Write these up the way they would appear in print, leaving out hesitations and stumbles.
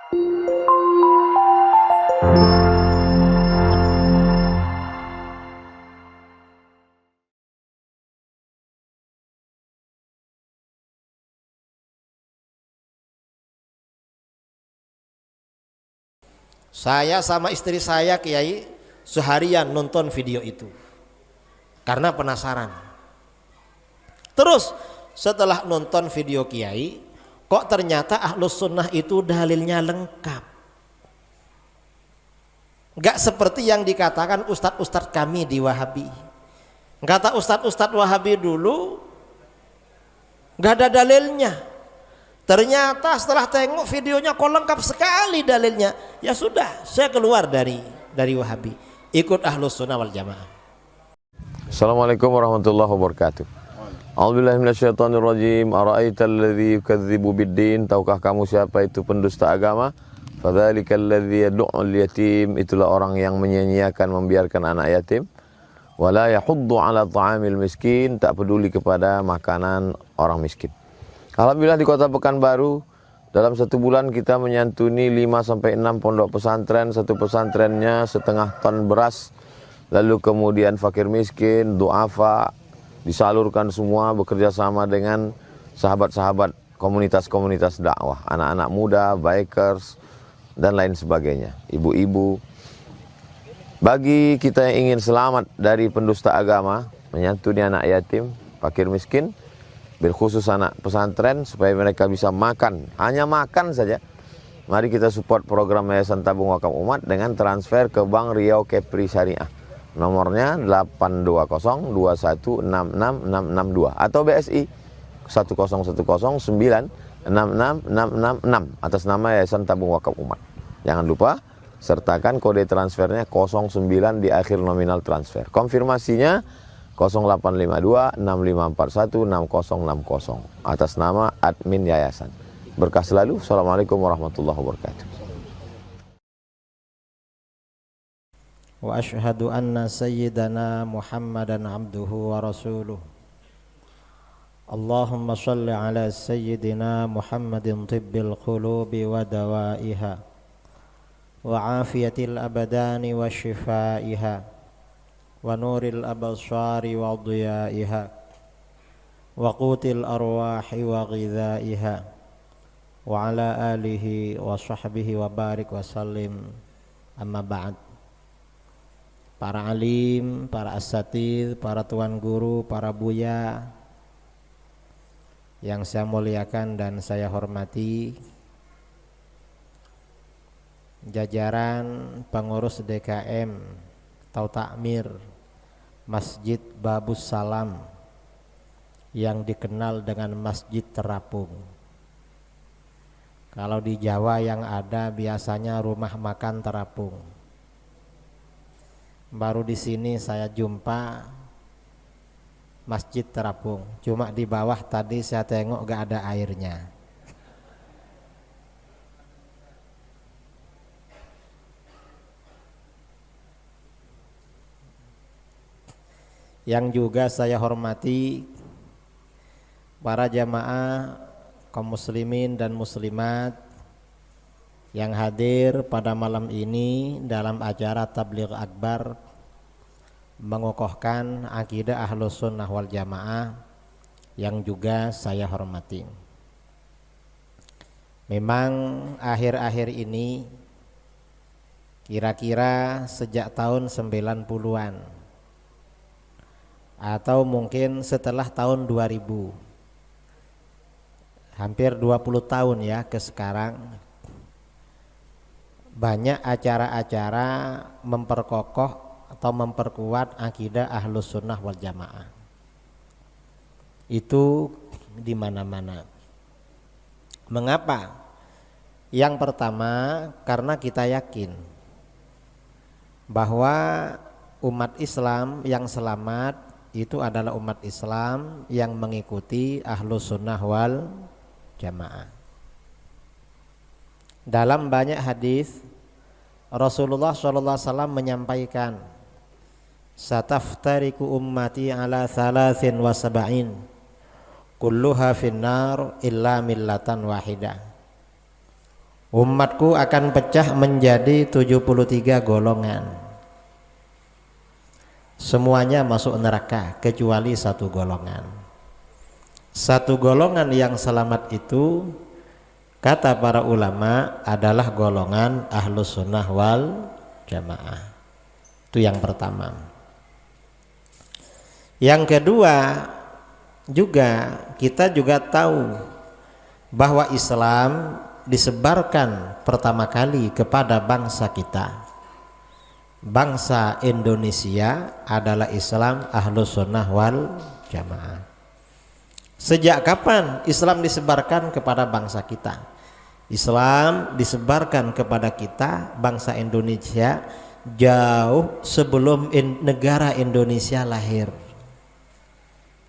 Saya sama istri saya Kiai seharian nonton video itu karena penasaran. Terus setelah nonton video Kiai, kok ternyata Ahlus Sunnah itu dalilnya lengkap. Gak seperti yang dikatakan ustadz-ustadz kami di Wahabi. Kata ustadz-ustadz Wahabi dulu gak ada dalilnya. Ternyata setelah tengok videonya kok lengkap sekali dalilnya. Ya sudah, saya keluar dari Wahabi, ikut Ahlus Sunnah wal Jamaah. Assalamualaikum warahmatullahi wabarakatuh. A'udzubillahi minasyaitonirrajim. Ara'aital ladzi yukadzibu biddin? Tahukah kamu siapa itu pendusta agama? Fadzalikal ladzi yad'ul yatim. Itulah orang yang menyia-nyiakan, membiarkan anak yatim. Wala yahuddu 'ala ta'amil miskin. Tak peduli kepada makanan orang miskin. Alhamdulillah di Kota Pekanbaru dalam satu bulan kita menyantuni 5-6 pondok pesantren, satu pesantrennya setengah ton beras, lalu kemudian fakir miskin, du'afa, disalurkan semua bekerja sama dengan sahabat-sahabat komunitas-komunitas dakwah, anak-anak muda, bikers, dan lain sebagainya, ibu-ibu. Bagi kita yang ingin selamat dari pendusta agama, menyantuni anak yatim, fakir miskin, berkhusus anak pesantren supaya mereka bisa makan, hanya makan saja. Mari kita support program Yayasan Tabung Wakaf Umat dengan transfer ke Bank Riau Kepri Syariah. Nomornya 82021666662 atau BSI 10109666666 atas nama Yayasan Tabung Wakaf Umat. Jangan lupa sertakan kode transfernya 09 di akhir nominal transfer. Konfirmasinya 0852 6541 6060 atas nama admin yayasan. Berkah selalu. Assalamualaikum warahmatullahi wabarakatuh. Wa asyhadu anna sayyidana Muhammadan abduhu wa rasuluh. Allahumma shalli ala sayyidina Muhammadin tibbil qulubi wa dawaiha wa afiyatil abadani wa shifaiha wa nuril absari wa dhiyaiha wa qutil arwahi wa ghidhaiha wa ala alihi wa sahbihi wa barik wa sallim. Amma ba'd. Para alim, para asatidz, para tuan guru, para buya yang saya muliakan dan saya hormati, jajaran pengurus DKM atau takmir Masjid Babus Salam yang dikenal dengan Masjid Terapung. Kalau di Jawa yang ada biasanya rumah makan terapung. Baru di sini saya jumpa Masjid Terapung. Cuma di bawah tadi saya tengok gak ada airnya. Yang juga saya hormati para jamaah kaum muslimin dan muslimat yang hadir pada malam ini dalam acara Tabligh Akbar mengokohkan akidah Ahlus Sunnah wal Jamaah yang juga saya hormati. Memang akhir-akhir ini kira-kira sejak tahun 90-an atau mungkin setelah tahun 2000, hampir 20 tahun ya ke sekarang, banyak acara-acara memperkokoh atau memperkuat akidah Ahlus Sunnah wal Jamaah. Itu di mana-mana. Mengapa? Yang pertama, karena kita yakin bahwa umat Islam yang selamat itu adalah umat Islam yang mengikuti Ahlus Sunnah wal Jamaah. Dalam banyak hadis Rasulullah SAW menyampaikan, sataftariku ummati ala 73 kulluha finnar illa millatan wahidah. Umatku akan pecah menjadi 73 golongan. Semuanya masuk neraka kecuali satu golongan. Satu golongan yang selamat itu kata para ulama adalah golongan Ahlus Sunnah wal Jamaah. Itu yang pertama. Yang kedua, juga kita juga tahu bahwa Islam disebarkan pertama kali kepada bangsa kita. Bangsa Indonesia adalah Islam Ahlus Sunnah wal Jamaah. Sejak kapan Islam disebarkan kepada bangsa kita? Islam disebarkan kepada kita bangsa Indonesia jauh sebelum negara Indonesia lahir.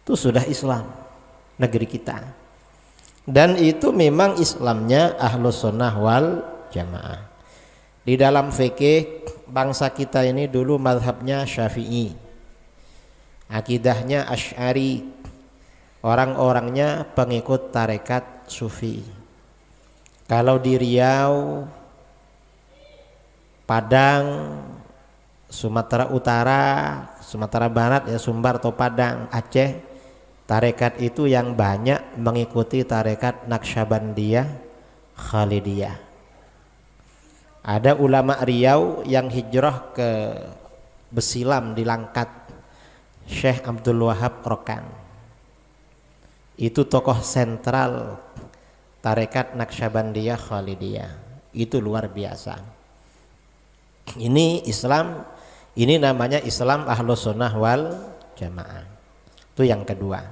Itu sudah Islam negeri kita. Dan itu memang Islamnya Ahlus Sunnah wal Jamaah. Di dalam fikih bangsa kita ini dulu mazhabnya Syafi'i, akidahnya Asy'ari, orang-orangnya pengikut tarekat Sufi. Kalau di Riau, Padang, Sumatera Utara, Sumatera Barat ya Sumbar atau Padang, Aceh, tarekat itu yang banyak mengikuti tarekat Naqsyabandiyah Khalidiyah. Ada ulama Riau yang hijrah ke Besilam di Langkat, Syekh Abdul Wahab Rokan. Itu tokoh sentral tarekat Naqsyabandiyah Khalidiyah. Itu luar biasa. Ini Islam, ini namanya Islam Ahlus Sunnah wal Jamaah. Itu yang kedua.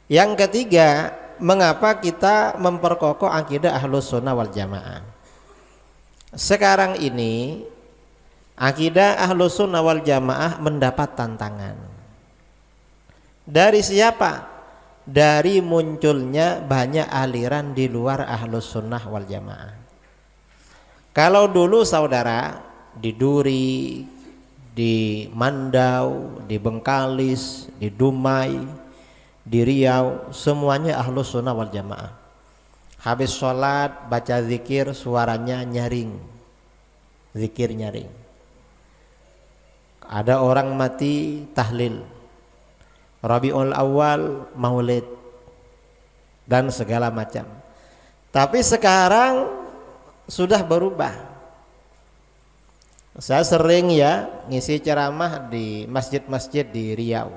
Yang ketiga, mengapa kita memperkokoh akidah Ahlus Sunnah wal Jamaah? Sekarang ini akidah Ahlus Sunnah wal Jamaah mendapat tantangan. Dari siapa? Dari munculnya banyak aliran di luar Ahlus Sunnah wal Jamaah. Kalau dulu saudara di Duri, di Mandau, di Bengkalis, di Dumai, di Riau, semuanya Ahlus Sunnah wal Jamaah. Habis sholat baca zikir suaranya nyaring, zikir nyaring. Ada orang mati tahlil, Rabiul Awal maulid dan segala macam. Tapi sekarang sudah berubah. Saya sering ya ngisi ceramah di masjid-masjid di Riau.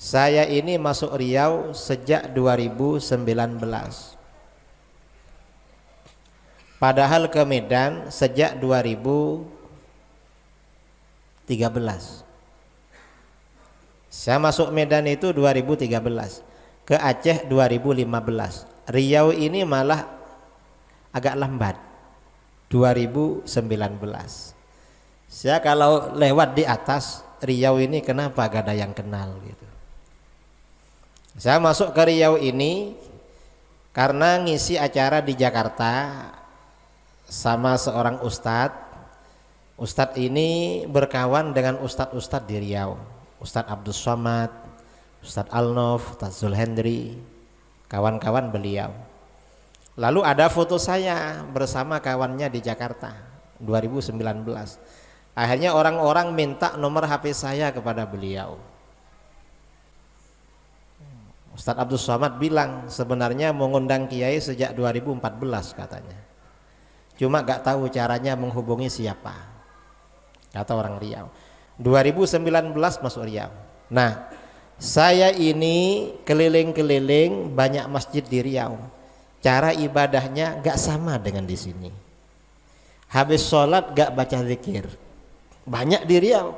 Saya ini masuk Riau sejak 2019. Padahal ke Medan sejak 2013. Saya masuk Medan itu 2013. Ke Aceh 2015. Riau ini malah agak lambat, 2019. Saya kalau lewat di atas Riau ini kenapa gak ada yang kenal gitu. Saya masuk ke Riau ini karena ngisi acara di Jakarta sama seorang ustadz. Ustadz ini berkawan dengan ustadz-ustadz di Riau, Ustadz Abdul Somad, Ustadz Alnof, Ustadz Zulhendri, kawan-kawan beliau. Lalu ada foto saya bersama kawannya di Jakarta 2019. Akhirnya orang-orang minta nomor HP saya kepada beliau. Ustadz Abdul Somad bilang sebenarnya mengundang kiai sejak 2014 katanya. Cuma gak tahu caranya menghubungi siapa, kata orang Riau. 2019 masuk Riau. Nah, saya ini keliling-keliling banyak masjid di Riau. Cara ibadahnya gak sama dengan di sini. Habis sholat gak baca zikir. Banyak di Riau.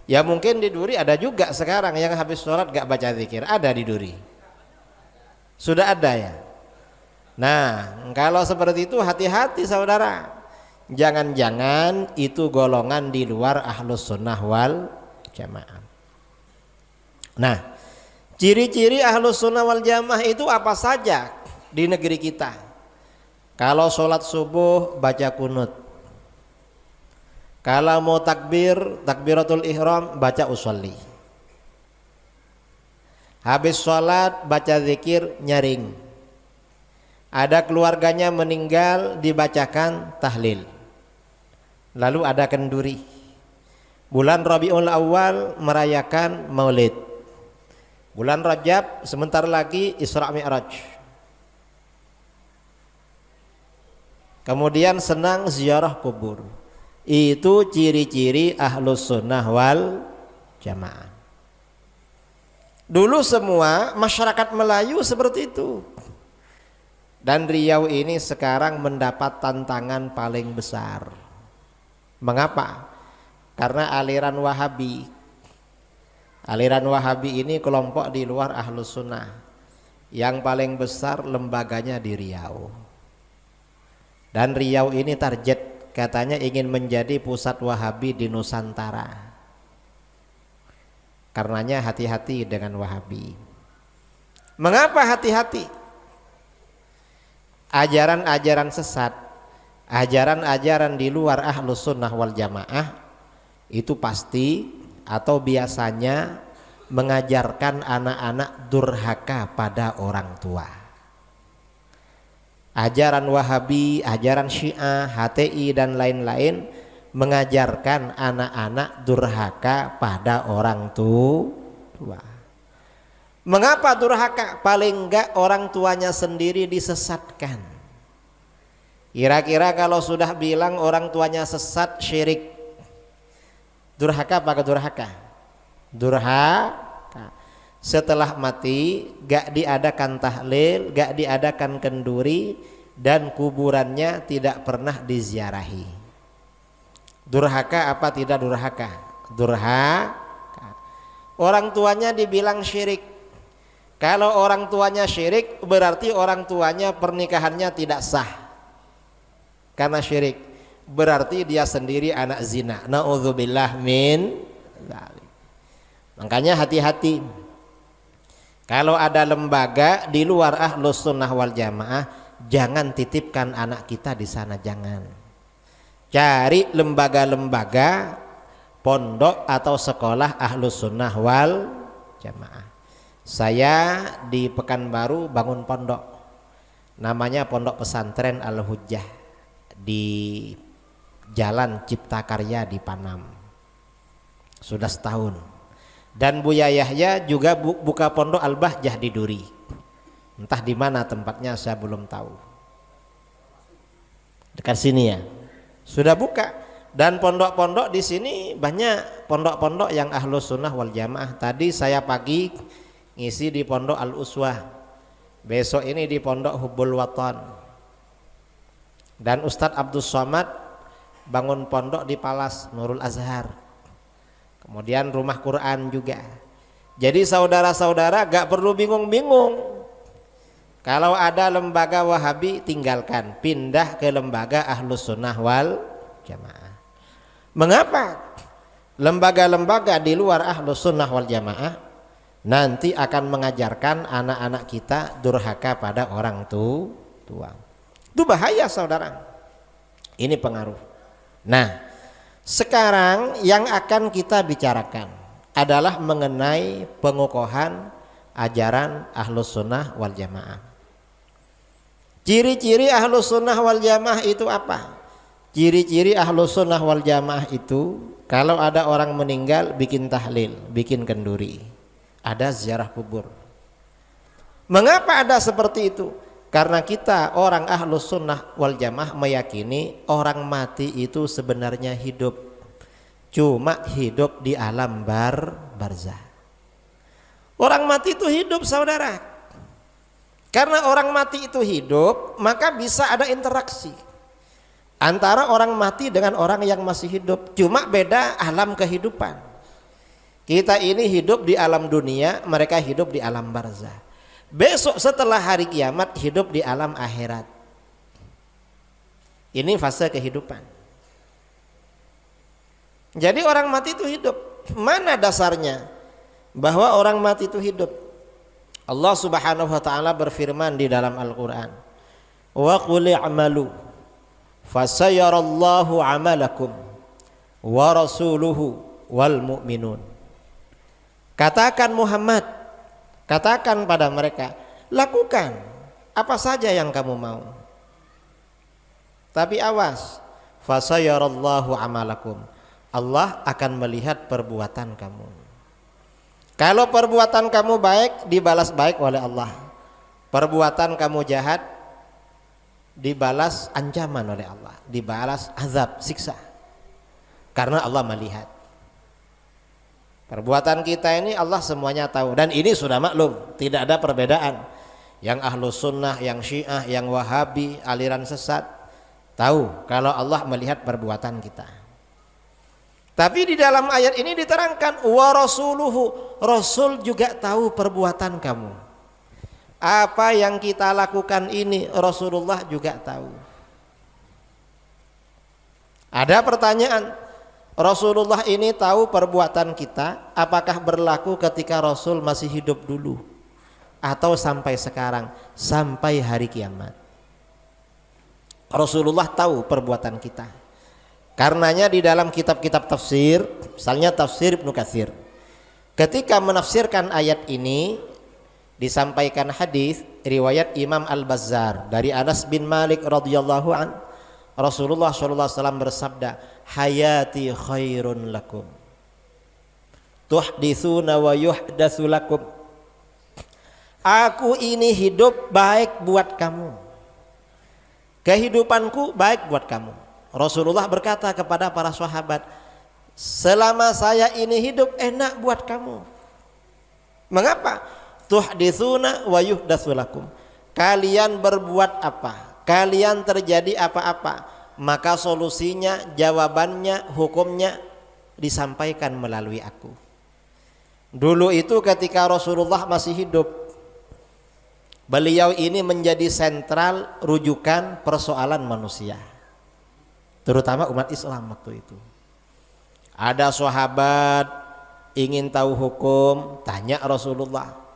Ya mungkin di Duri ada juga sekarang yang habis sholat gak baca zikir. Ada di Duri. Sudah ada ya. Nah, kalau seperti itu hati-hati saudara. Jangan-jangan itu golongan di luar Ahlus Sunnah wal Jamaah. Nah, ciri-ciri Ahlus Sunnah wal Jamaah itu apa saja di negeri kita? Kalau sholat subuh baca kunut. Kalau mau takbir, takbiratul ihram baca usolli. Habis sholat baca zikir nyaring. Ada keluarganya meninggal, dibacakan tahlil. Lalu ada kenduri. Bulan Rabiul Awal merayakan Maulid. Bulan Rajab sebentar lagi Isra Mi'raj. Kemudian senang ziarah kubur. Itu ciri-ciri Ahlus Sunnah wal Jamaah. Dulu semua masyarakat Melayu seperti itu. Dan Riau ini sekarang mendapat tantangan paling besar. Mengapa? Karena aliran Wahabi. Aliran Wahabi ini kelompok di luar Ahlus Sunnah. Yang paling besar lembaganya di Riau. Dan Riau ini target, katanya ingin menjadi pusat Wahabi di Nusantara. Karenanya hati-hati dengan Wahabi. Mengapa hati-hati? Ajaran-ajaran sesat, ajaran-ajaran di luar Ahlus Sunnah wal Jamaah itu pasti atau biasanya mengajarkan anak-anak durhaka pada orang tua. Ajaran Wahabi, ajaran Syiah, HTI dan lain-lain mengajarkan anak-anak durhaka pada orang tua. Mengapa durhaka? Paling enggak orang tuanya sendiri disesatkan. Kira-kira kalau sudah bilang orang tuanya sesat, syirik, durhaka apa durhaka? Durhaka. Setelah mati gak diadakan tahlil, gak diadakan kenduri, dan kuburannya tidak pernah diziarahi. Durhaka apa tidak durhaka? Durhaka. Orang tuanya dibilang syirik. Kalau orang tuanya syirik berarti orang tuanya pernikahannya tidak sah. Karena syirik berarti dia sendiri anak zina. Na'udzubillah min dzalik. Makanya hati-hati. Kalau ada lembaga di luar Ahlus Sunnah wal Jamaah, jangan titipkan anak kita di sana, jangan. Cari lembaga-lembaga pondok atau sekolah Ahlus Sunnah wal Jamaah. Saya di Pekanbaru bangun pondok, namanya Pondok Pesantren Al-Hujjah di Jalan Cipta Karya di Panam. Sudah setahun. Dan Buya Yahya juga buka Pondok Al-Bahjah di Duri. Entah di mana tempatnya saya belum tahu. Dekat sini ya. Sudah buka. Dan pondok-pondok di sini banyak pondok-pondok yang Ahlus Sunnah wal Jamaah. Tadi saya pagi ngisi di Pondok Al-Uswah, besok ini di Pondok Hubbul Watan, dan Ustadz Abdus Somad bangun pondok di Palas Nurul Azhar, kemudian rumah Quran juga. Jadi saudara-saudara gak perlu bingung-bingung. Kalau ada lembaga Wahabi tinggalkan, pindah ke lembaga Ahlus Sunnah wal Jamaah. Mengapa? Lembaga-lembaga di luar Ahlus Sunnah wal Jamaah nanti akan mengajarkan anak-anak kita durhaka pada orang tua. Itu bahaya saudara. Ini pengaruh. Nah, sekarang yang akan kita bicarakan adalah mengenai pengokohan ajaran Ahlus Sunnah wal Jamaah. Ciri-ciri Ahlus Sunnah wal Jamaah itu apa? Ciri-ciri Ahlus Sunnah wal Jamaah itu kalau ada orang meninggal bikin tahlil, bikin kenduri. Ada ziarah kubur. Mengapa ada seperti itu? Karena kita orang Ahlus Sunnah wal Jamaah meyakini orang mati itu sebenarnya hidup, cuma hidup di alam barzah. Orang mati itu hidup saudara. Karena orang mati itu hidup, maka bisa ada interaksi antara orang mati dengan orang yang masih hidup, cuma beda alam kehidupan. Kita ini hidup di alam dunia, mereka hidup di alam barzah. Besok setelah hari kiamat hidup di alam akhirat. Ini fase kehidupan. Jadi orang mati itu hidup. Mana dasarnya bahwa orang mati itu hidup? Allah Subhanahu wa taala berfirman di dalam Al-Qur'an, "Wa qul i'malu fasayarallahu 'amalakum wa rasuluhu wal mu'minun." Katakan Muhammad, katakan pada mereka, lakukan apa saja yang kamu mau. Tapi awas, fasayarallahu amalakum. Allah akan melihat perbuatan kamu. Kalau perbuatan kamu baik, dibalas baik oleh Allah. Perbuatan kamu jahat, dibalas ancaman oleh Allah, dibalas azab, siksa. Karena Allah melihat. Perbuatan kita ini Allah semuanya tahu, dan ini sudah maklum, tidak ada perbedaan. Yang ahlu sunnah, yang syiah, yang wahabi, aliran sesat, tahu kalau Allah melihat perbuatan kita. Tapi di dalam ayat ini diterangkan wa rasuluhu, Rasul juga tahu perbuatan kamu. Apa yang kita lakukan ini Rasulullah juga tahu. Ada pertanyaan, Rasulullah ini tahu perbuatan kita, apakah berlaku ketika Rasul masih hidup dulu atau sampai sekarang, sampai hari kiamat? Rasulullah tahu perbuatan kita. Karenanya di dalam kitab-kitab tafsir, misalnya tafsir Ibnu Katsir, ketika menafsirkan ayat ini disampaikan hadis riwayat Imam Al-Bazzar dari Anas bin Malik radhiyallahu an, Rasulullah sallallahu alaihi wasallam bersabda, hayati khairun lakum tuhditsuna wa yuhdatsu lakum. Aku ini hidup baik buat kamu, kehidupanku baik buat kamu. Rasulullah berkata kepada para sahabat, selama saya ini hidup enak buat kamu. Mengapa? Tuhditsuna wa yuhdatsu lakum. Kalian berbuat apa, kalian terjadi apa-apa, maka solusinya, jawabannya, hukumnya disampaikan melalui aku. Dulu itu ketika Rasulullah masih hidup, beliau ini menjadi sentral rujukan persoalan manusia, terutama umat Islam waktu itu. Ada sahabat ingin tahu hukum, tanya Rasulullah.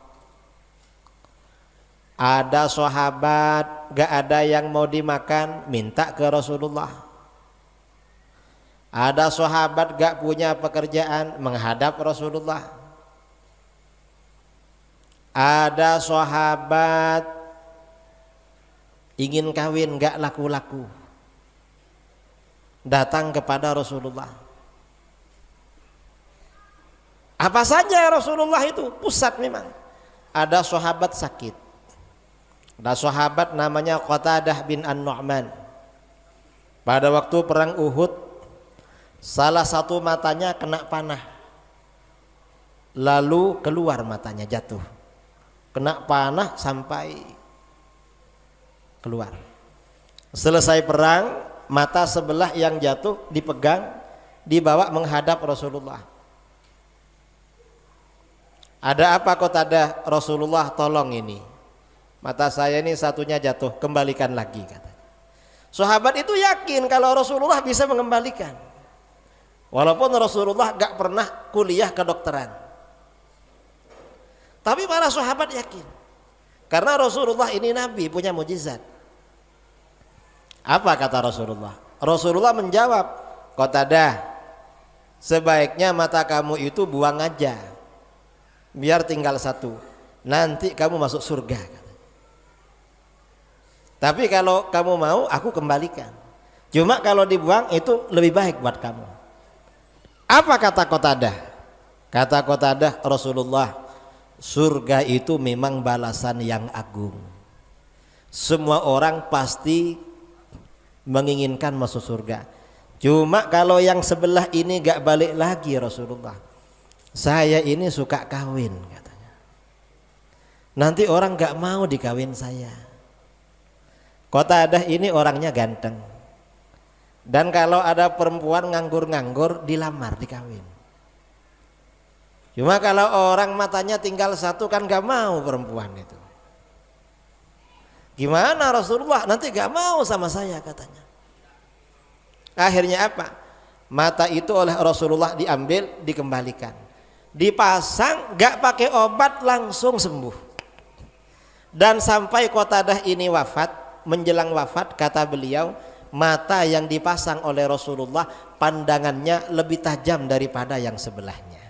Ada sahabat gak ada yang mau dimakan, minta ke Rasulullah. Ada sahabat gak punya pekerjaan, menghadap Rasulullah. Ada sahabat ingin kawin gak laku-laku, datang kepada Rasulullah. Apa saja Rasulullah itu pusat memang. Ada sahabat sakit, ada sahabat namanya Qatadah bin An-Nu'man. Pada waktu perang Uhud, salah satu matanya kena panah, lalu keluar matanya, jatuh, kena panah sampai keluar. Selesai perang, mata sebelah yang jatuh dipegang, dibawa menghadap Rasulullah. Ada apa Qatadah? Rasulullah, tolong ini, mata saya ini satunya jatuh, kembalikan lagi, katanya. Sahabat itu yakin kalau Rasulullah bisa mengembalikan, walaupun Rasulullah gak pernah kuliah kedokteran. Tapi para sahabat yakin, karena Rasulullah ini nabi, punya mukjizat. Apa kata Rasulullah? Rasulullah menjawab, Qatadah, sebaiknya mata kamu itu buang aja, biar tinggal satu, nanti kamu masuk surga. Tapi kalau kamu mau, aku kembalikan. Cuma kalau dibuang itu lebih baik buat kamu. Apa kata Qatadah? Kata Qatadah, Rasulullah, surga itu memang balasan yang agung. Semua orang pasti menginginkan masuk surga. Cuma kalau yang sebelah ini gak balik lagi Rasulullah, saya ini suka kawin, katanya. Nanti orang gak mau dikawin saya. Qatadah ini orangnya ganteng, dan kalau ada perempuan nganggur-nganggur dilamar, dikawin. Cuma kalau orang matanya tinggal satu kan gak mau perempuan itu. Gimana Rasulullah, nanti gak mau sama saya, katanya. Akhirnya apa? Mata itu oleh Rasulullah diambil, dikembalikan, dipasang, gak pakai obat, langsung sembuh. Dan sampai Qatadah ini wafat, menjelang wafat, kata beliau, mata yang dipasang oleh Rasulullah pandangannya lebih tajam daripada yang sebelahnya.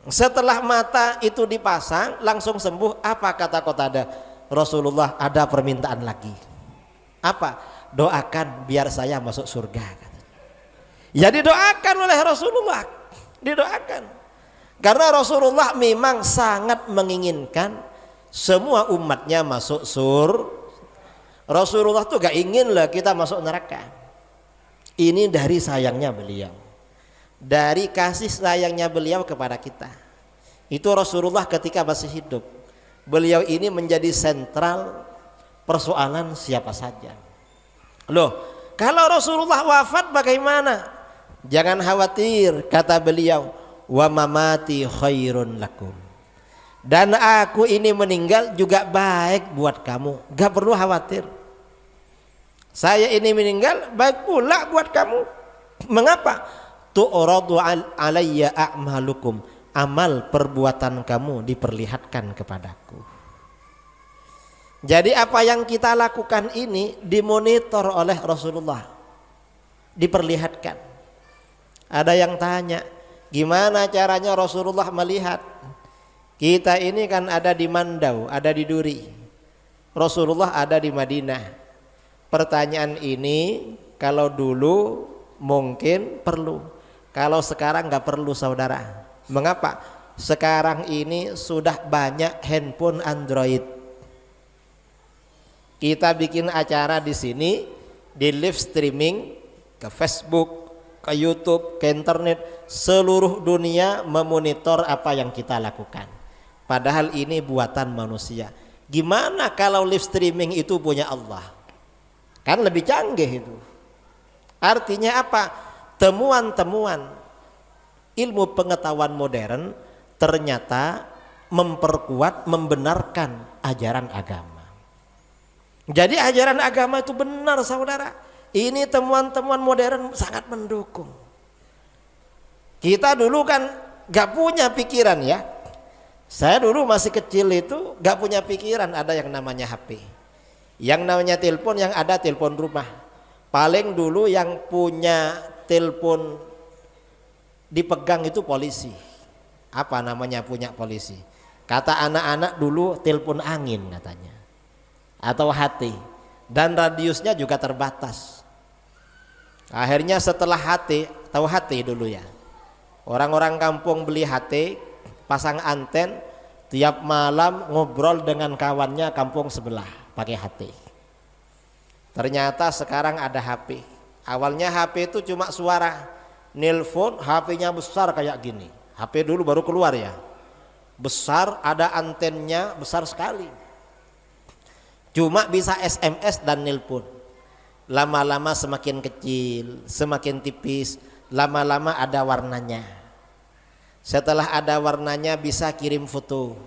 Setelah mata itu dipasang langsung sembuh. Apa kata Qatadah? Rasulullah ada permintaan lagi. Apa? Doakan biar saya masuk surga. Ya didoakan oleh Rasulullah, didoakan. Karena Rasulullah memang sangat menginginkan semua umatnya masuk surga. Rasulullah tuh gak ingin lah kita masuk neraka. Ini dari sayangnya beliau, dari kasih sayangnya beliau kepada kita. Itu Rasulullah ketika masih hidup. Beliau ini menjadi sentral persoalan siapa saja. Loh, kalau Rasulullah wafat bagaimana? Jangan khawatir, kata beliau, wa mamati khairun lakum. Dan aku ini meninggal juga baik buat kamu, gak perlu khawatir. Saya ini meninggal baik pula buat kamu. Mengapa? Tu'radu alayya a'malukum, amal perbuatan kamu diperlihatkan kepadaku. Jadi apa yang kita lakukan ini dimonitor oleh Rasulullah, diperlihatkan. Ada yang tanya, gimana caranya Rasulullah melihat? Kita ini kan ada di Mandau, ada di Duri. Rasulullah ada di Madinah. Pertanyaan ini kalau dulu mungkin perlu, kalau sekarang nggak perlu saudara. Mengapa? Sekarang ini sudah banyak handphone Android. Kita bikin acara di sini, di live streaming ke Facebook, ke YouTube, ke internet, seluruh dunia memonitor apa yang kita lakukan. Padahal ini buatan manusia. Gimana kalau live streaming itu punya Allah? Kan lebih canggih itu. Artinya apa? Temuan-temuan ilmu pengetahuan modern ternyata memperkuat, membenarkan ajaran agama. Jadi ajaran agama itu benar saudara. Ini temuan-temuan modern sangat mendukung. Kita dulu kan gak punya pikiran ya. Saya dulu masih kecil itu gak punya pikiran ada yang namanya HP. Yang namanya telepon, yang ada telepon rumah. Paling dulu yang punya telepon dipegang itu polisi. Apa namanya punya polisi? Kata anak-anak dulu telepon angin katanya, atau HT. Dan radiusnya juga terbatas. Akhirnya setelah HT, tahu HT dulu ya, orang-orang kampung beli HT, pasang anten, tiap malam ngobrol dengan kawannya kampung sebelah pakai HT. Ternyata sekarang ada HP. Awalnya HP itu cuma suara, nelpon HP-nya besar kayak gini. HP dulu baru keluar ya, besar, ada antennya besar sekali. Cuma bisa SMS dan nelpon. Lama-lama semakin kecil, semakin tipis, lama-lama ada warnanya. Setelah ada warnanya bisa kirim foto.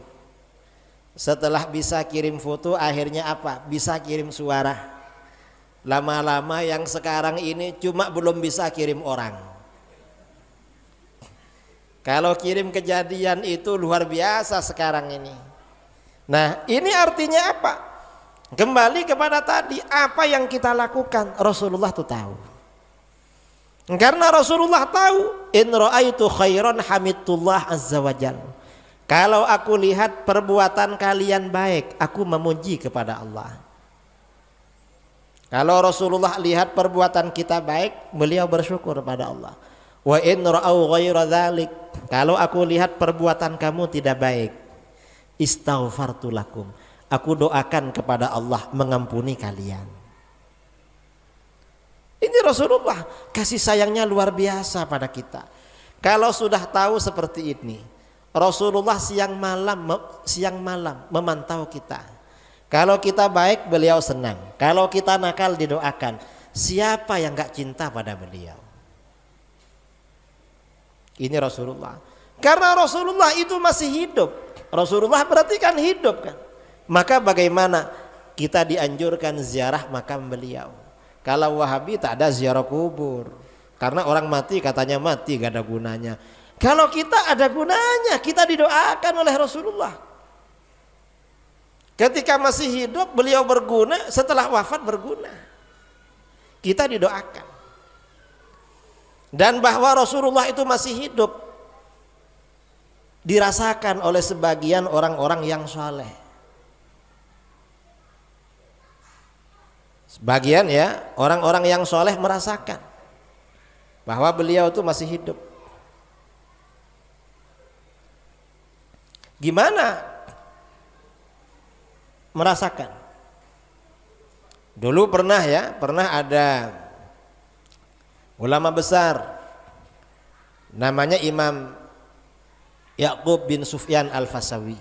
Setelah bisa kirim foto akhirnya apa? Bisa kirim suara. Lama-lama yang sekarang ini cuma belum bisa kirim orang. Kalau kirim kejadian itu luar biasa sekarang ini. Nah ini artinya apa? Kembali kepada tadi, apa yang kita lakukan Rasulullah tuh tahu. Karena Rasulullah tahu, in ra'aitu khairan hamidullah azza wajalla. Kalau aku lihat perbuatan kalian baik, aku memuji kepada Allah. Kalau Rasulullah lihat perbuatan kita baik, beliau bersyukur kepada Allah. Wa in ra'au ghaira dzalik, kalau aku lihat perbuatan kamu tidak baik, istaghfartu lakum, aku doakan kepada Allah mengampuni kalian. Ini Rasulullah kasih sayangnya luar biasa pada kita. Kalau sudah tahu seperti ini, Rasulullah siang malam memantau kita. Kalau kita baik beliau senang, kalau kita nakal didoakan. Siapa yang gak cinta pada beliau? Ini Rasulullah. Karena Rasulullah itu masih hidup. Rasulullah berarti kan hidup kan. Maka bagaimana kita dianjurkan ziarah makam beliau. Kalau Wahabi tak ada ziarah kubur, karena orang mati katanya mati gak ada gunanya. Kalau kita ada gunanya, kita didoakan oleh Rasulullah. Ketika masih hidup beliau berguna, setelah wafat berguna. Kita didoakan. Dan bahwa Rasulullah itu masih hidup dirasakan oleh sebagian orang-orang yang saleh. Sebagian ya orang-orang yang saleh merasakan bahwa beliau itu masih hidup. Gimana merasakan? Dulu pernah ada ulama besar namanya Imam Ya'qub bin Sufyan Al-Fasawi.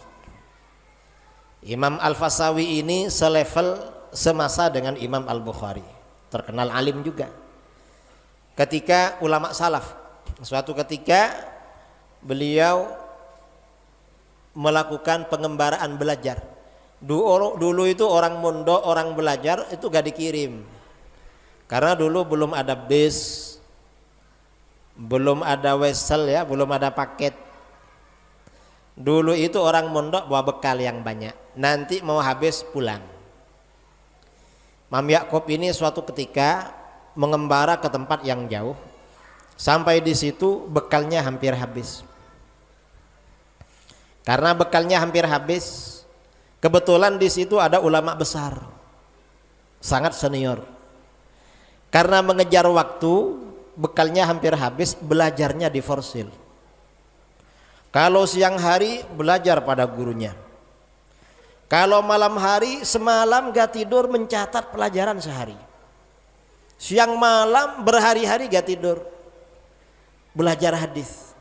Imam Al-Fasawi ini selevel semasa dengan Imam Al-Bukhari, terkenal alim juga. Ketika ulama salaf, suatu ketika beliau melakukan pengembaraan belajar. Dulu itu orang mondok, orang belajar itu gak dikirim. Karena dulu belum ada bis, belum ada wesel ya, belum ada paket. Dulu itu orang mondok bawa bekal yang banyak, nanti mau habis pulang. Imam Ya'qub ini suatu ketika mengembara ke tempat yang jauh. Sampai di situ bekalnya hampir habis. Karena bekalnya hampir habis, kebetulan di situ ada ulama besar, sangat senior. Karena mengejar waktu, bekalnya hampir habis, belajarnya diforsil. Kalau siang hari belajar pada gurunya. Kalau malam hari semalam gak tidur mencatat pelajaran sehari. Siang malam berhari-hari gak tidur belajar hadis.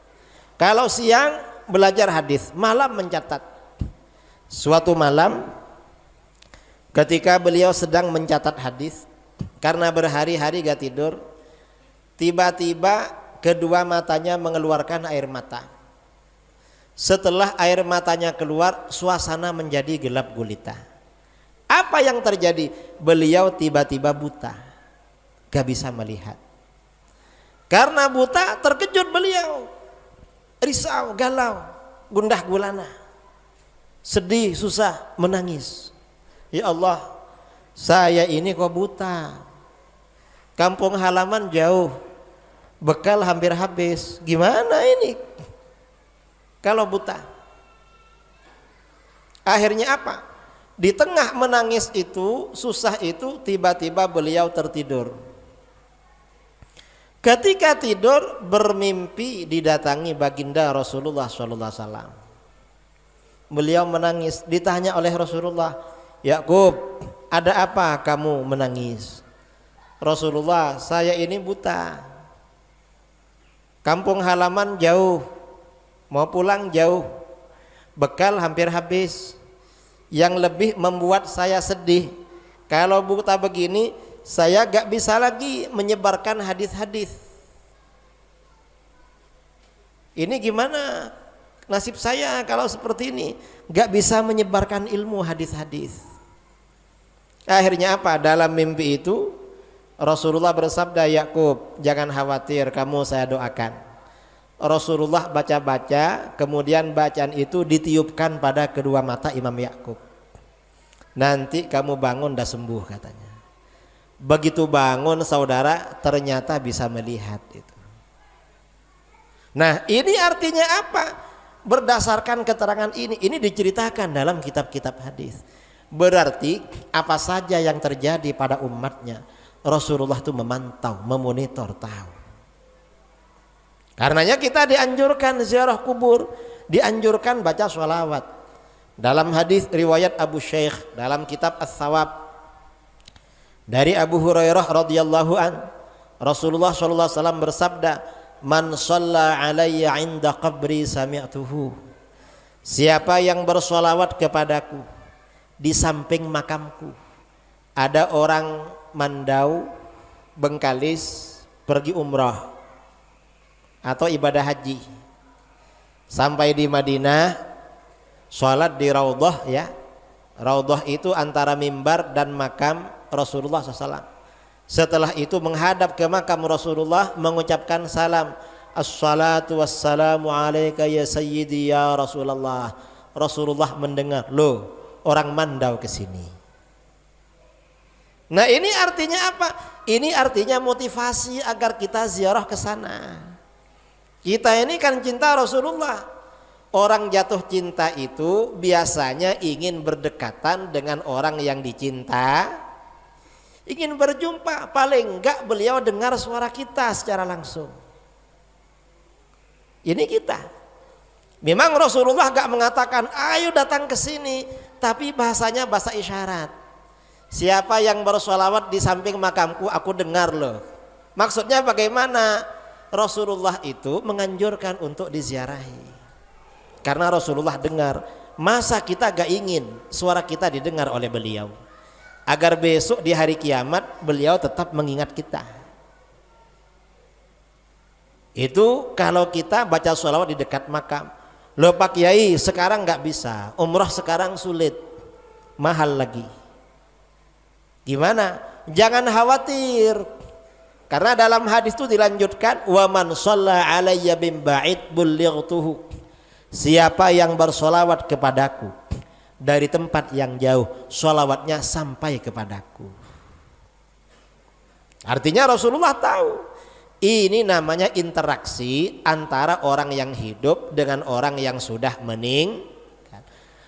Kalau siang belajar hadis, malam mencatat. Suatu malam ketika beliau sedang mencatat hadis, karena berhari-hari gak tidur, tiba-tiba kedua matanya mengeluarkan air mata. Setelah air matanya keluar, suasana menjadi gelap gulita. Apa yang terjadi? Beliau tiba-tiba buta, gak bisa melihat. Karena buta, terkejut beliau, risau, galau, gundah gulana, sedih, susah, menangis. Ya Allah, saya ini kok buta, kampung halaman jauh, bekal hampir habis, gimana ini kalau buta? Akhirnya apa? Di tengah menangis itu, susah itu, tiba-tiba beliau tertidur. Ketika tidur bermimpi didatangi baginda Rasulullah SAW. Beliau menangis, ditanya oleh Rasulullah, Ya'qub, ada apa kamu menangis? Rasulullah, saya ini buta, kampung halaman jauh, mau pulang jauh, bekal hampir habis. Yang lebih membuat saya sedih, kalau buta begini saya gak bisa lagi menyebarkan hadis-hadis. Ini gimana nasib saya kalau seperti ini, gak bisa menyebarkan ilmu hadis-hadis. Akhirnya apa? Dalam mimpi itu Rasulullah bersabda, Ya'qub, jangan khawatir, kamu saya doakan. Rasulullah baca-baca, kemudian bacaan itu ditiupkan pada kedua mata Imam Ya'qub. Nanti kamu bangun dah sembuh katanya. Begitu bangun saudara, ternyata bisa melihat itu. Nah, ini artinya apa? Berdasarkan keterangan ini diceritakan dalam kitab-kitab hadis. Berarti apa saja yang terjadi pada umatnya, Rasulullah itu memantau, memonitor, tahu. Karenanya kita dianjurkan ziarah kubur, dianjurkan baca sholawat. Dalam hadis riwayat Abu Syekh dalam kitab As-Sawab dari Abu Hurairah radhiyallahu an, Rasulullah sallallahu alaihi wasallam bersabda, "Man shalla alayya 'inda qabri sami'tuhu." Siapa yang bersolawat kepadaku di samping makamku. Ada orang Mandau, Bengkalis pergi umrah atau ibadah haji, sampai di Madinah, sholat di Raudhah ya. Raudhah itu antara mimbar dan makam Rasulullah SAW. Setelah itu menghadap ke makam Rasulullah, mengucapkan salam, Assalatu wassalamu alaika ya sayyidi ya Rasulullah. Rasulullah mendengar, loh orang Mandau kesini. Nah, ini artinya apa? Ini artinya motivasi agar kita ziarah ke sana. Kita ini kan cinta Rasulullah. Orang jatuh cinta itu biasanya ingin berdekatan dengan orang yang dicinta, ingin berjumpa, paling enggak beliau dengar suara kita secara langsung. Ini kita. Memang Rasulullah enggak mengatakan ayo datang ke sini, tapi bahasanya bahasa isyarat. Siapa yang bersolawat di samping makamku aku dengar loh. Maksudnya bagaimana? Rasulullah itu menganjurkan untuk diziarahi. Karena Rasulullah dengar, masa kita gak ingin suara kita didengar oleh beliau, agar besok di hari kiamat beliau tetap mengingat kita. Itu kalau kita baca sholawat di dekat makam. Loh Pak Kiai, sekarang gak bisa, umrah sekarang sulit, mahal lagi. Gimana? Jangan khawatir, karena dalam hadis itu dilanjutkan, wa man shalla alayya bin ba'id bullightuhu. Siapa yang bersolawat kepadaku dari tempat yang jauh, solawatnya sampai kepadaku. Artinya Rasulullah tahu ini namanya interaksi antara orang yang hidup dengan orang yang sudah meninggal.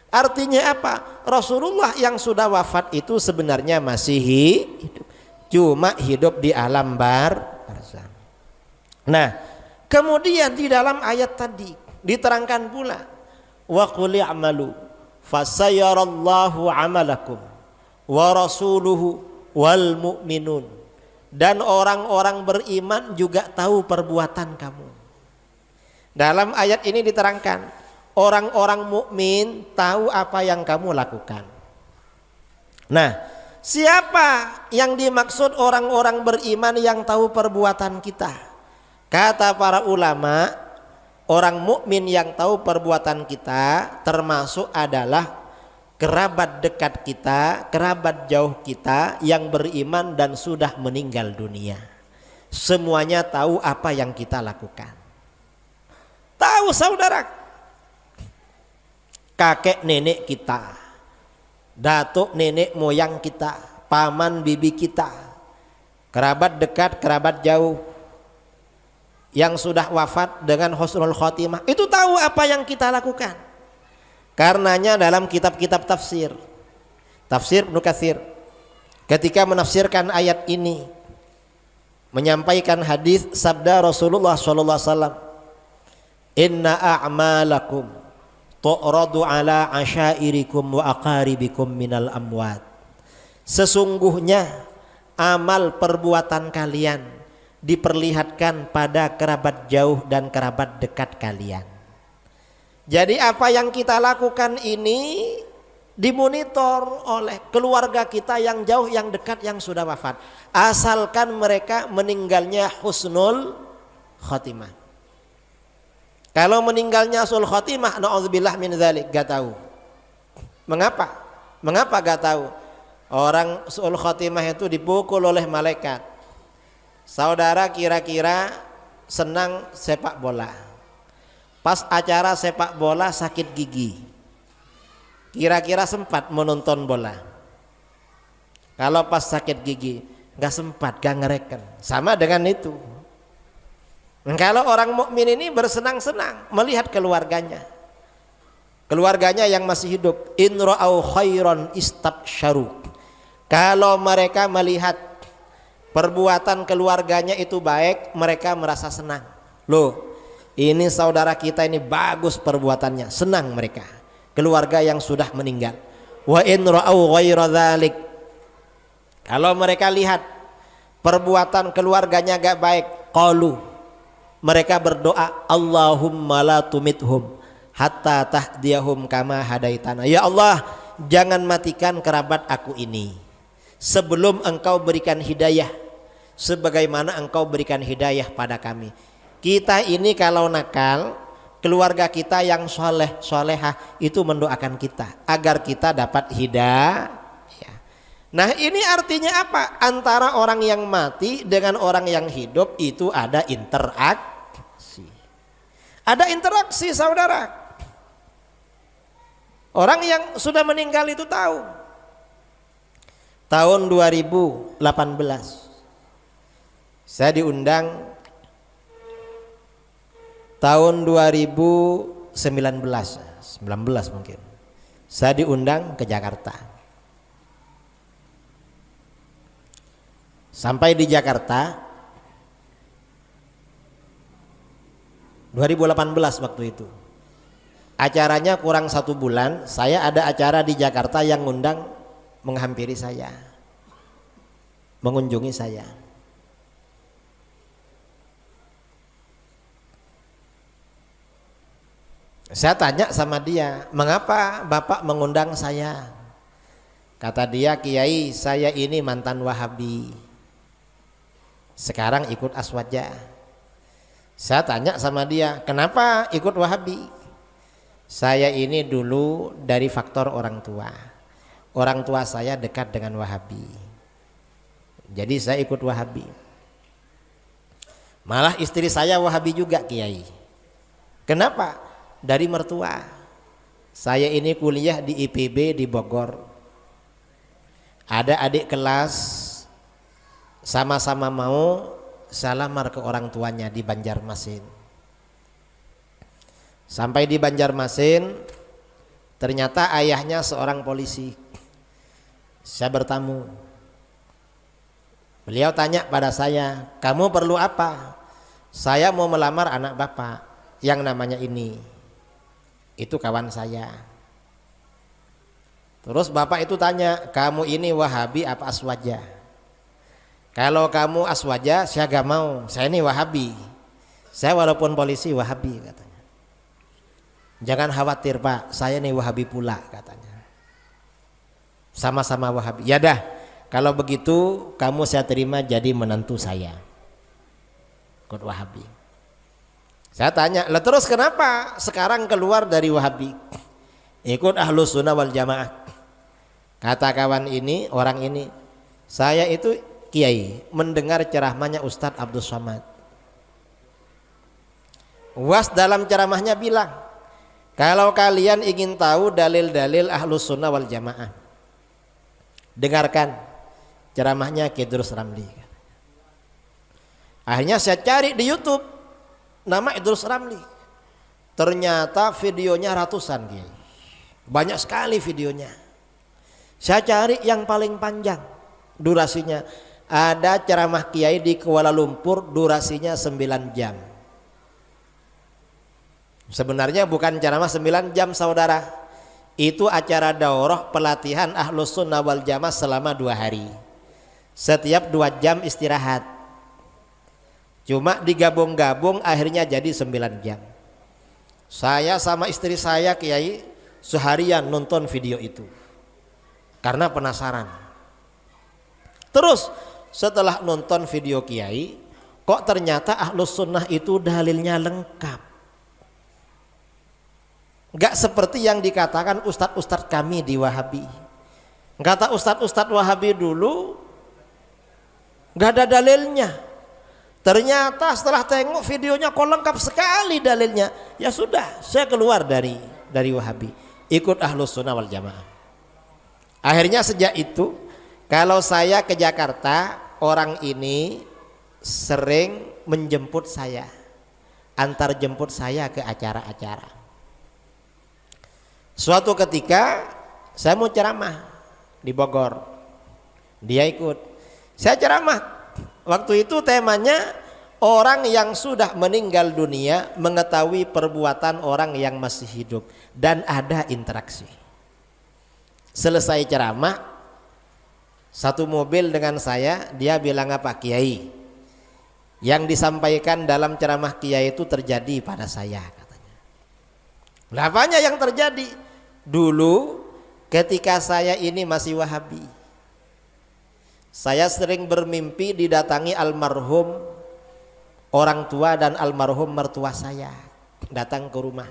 Artinya apa? Rasulullah yang sudah wafat itu sebenarnya masih hidup, cuma hidup di alam barzakh. Nah, kemudian di dalam ayat tadi diterangkan pula, wa qul i'malu fasayarallahu 'amalakum wa rasuluhu wal mu'minun, dan orang-orang beriman juga tahu perbuatan kamu. Dalam ayat ini diterangkan, orang-orang mukmin tahu apa yang kamu lakukan. Nah, siapa yang dimaksud orang-orang beriman yang tahu perbuatan kita? Kata para ulama, orang mukmin yang tahu perbuatan kita termasuk adalah kerabat dekat kita, kerabat jauh kita yang beriman dan sudah meninggal dunia. Semuanya tahu apa yang kita lakukan. Tahu saudara, kakek nenek kita, datuk nenek moyang kita, paman bibi kita, kerabat dekat, kerabat jauh yang sudah wafat dengan husnul khotimah, itu tahu apa yang kita lakukan. Karenanya dalam kitab-kitab tafsir Ibnu Katsir ketika menafsirkan ayat ini menyampaikan hadis sabda Rasulullah SAW, inna a'malakum tu'radu ala asyairikum wa aqaribikum minal amwat. Sesungguhnya amal perbuatan kalian diperlihatkan pada kerabat jauh dan kerabat dekat kalian. Jadi apa yang kita lakukan ini dimonitor oleh keluarga kita yang jauh, yang dekat, yang sudah wafat, asalkan mereka meninggalnya husnul khotimah. Kalau meninggalnya husnul khotimah, na'udzubillah min dzalik, gak tahu. Mengapa? Mengapa gak tahu? Orang husnul khotimah itu dipukul oleh malaikat. Saudara kira-kira senang sepak bola, pas acara sepak bola sakit gigi, kira-kira sempat menonton bola? Kalau pas sakit gigi gak sempat, gak ngereken. Sama dengan itu. Kalau orang mukmin ini bersenang-senang melihat keluarganya, keluarganya yang masih hidup, in ra'au khairan istabsyaru. Kalau mereka melihat perbuatan keluarganya itu baik, mereka merasa senang. Loh, ini saudara kita ini bagus perbuatannya, senang mereka, keluarga yang sudah meninggal. Wa in ra'au ghaira dzalik, kalau mereka lihat perbuatan keluarganya gak baik, qalu, mereka berdoa, Allahumma la tumithum hatta tahdiyahum kama hadaitana. Ya Allah, jangan matikan kerabat aku ini sebelum engkau berikan hidayah sebagaimana engkau berikan hidayah pada kami. Kita ini kalau nakal, keluarga kita yang soleh solehah itu mendoakan kita agar kita dapat hidayah. Nah, ini artinya apa? Antara orang yang mati dengan orang yang hidup itu ada interaksi. Ada interaksi, saudara. Orang yang sudah meninggal itu tahu. Tahun 2018 saya diundang, tahun 2019 19 mungkin. Saya diundang ke Jakarta. Sampai di Jakarta 2018 waktu itu. Acaranya kurang 1 bulan, saya ada acara di Jakarta yang ngundang menghampiri saya, mengunjungi saya. Saya tanya sama dia, mengapa Bapak mengundang saya? Kata dia, Kiai, saya ini mantan Wahabi, sekarang ikut Aswaja. Saya tanya sama dia, kenapa ikut Wahabi? Saya ini dulu dari faktor orang tua. Orang tua saya dekat dengan Wahabi, jadi saya ikut Wahabi. Malah istri saya Wahabi juga, Kiai. Kenapa? Dari mertua. Saya ini kuliah di IPB di Bogor. Ada adik kelas sama-sama mau saya lamar ke orang tuanya di Banjarmasin. Sampai di Banjarmasin, ternyata ayahnya seorang polisi. Saya bertamu. Beliau tanya pada saya, kamu perlu apa? Saya mau melamar anak bapak yang namanya ini. Itu kawan saya. Terus bapak itu tanya, kamu ini Wahabi apa Aswaja? Kalau kamu Aswaja, saya gak mau. Saya ini Wahabi. Saya walaupun polisi Wahabi, katanya. Jangan khawatir Pak, saya nih Wahabi pula, katanya. Sama-sama Wahabi. Ya dah, kalau begitu kamu saya terima jadi menantu saya, ikut Wahabi. Saya tanya, lah terus kenapa sekarang keluar dari Wahabi, ikut Ahlus Sunnah wal Jamaah? Kata kawan ini, orang ini, saya itu kiai, mendengar ceramahnya Ustadz Abdul Somad. Was dalam ceramahnya bilang, kalau kalian ingin tahu dalil-dalil Ahlus Sunnah wal Jamaah, dengarkan ceramahnya Ki Idrus Ramli. Akhirnya saya cari di YouTube nama Idrus Ramli. Ternyata videonya ratusan, Kiai. Banyak sekali videonya. Saya cari yang paling panjang durasinya. Ada ceramah Kiai di Kuala Lumpur durasinya 9 jam. Sebenarnya bukan ceramah 9 jam saudara. Itu acara daurah pelatihan Ahlus Sunnah wal Jamaah selama 2 hari. Setiap 2 jam istirahat. Cuma digabung-gabung akhirnya jadi 9 jam. Saya sama istri saya Kiai seharian nonton video itu karena penasaran. Terus setelah nonton video Kiai, kok ternyata Ahlus Sunnah itu dalilnya lengkap. Enggak seperti yang dikatakan ustadz-ustadz kami di Wahabi. Kata ustadz-ustadz Wahabi dulu enggak ada dalilnya. Ternyata setelah tengok videonya kok lengkap sekali dalilnya. Ya sudah, saya keluar dari Wahabi, ikut Ahlus Sunnah wal Jamaah. Akhirnya sejak itu kalau saya ke Jakarta, orang ini sering menjemput saya, antar jemput saya ke acara-acara. Suatu ketika saya mau ceramah di Bogor, dia ikut. Saya ceramah. Waktu itu temanya orang yang sudah meninggal dunia mengetahui perbuatan orang yang masih hidup dan ada interaksi. Selesai ceramah, satu mobil dengan saya, dia bilang apa, Kiai, yang disampaikan dalam ceramah Kiai itu terjadi pada saya, katanya. Lah apanya yang terjadi? Dulu ketika saya ini masih Wahabi, saya sering bermimpi didatangi almarhum orang tua dan almarhum mertua saya datang ke rumah.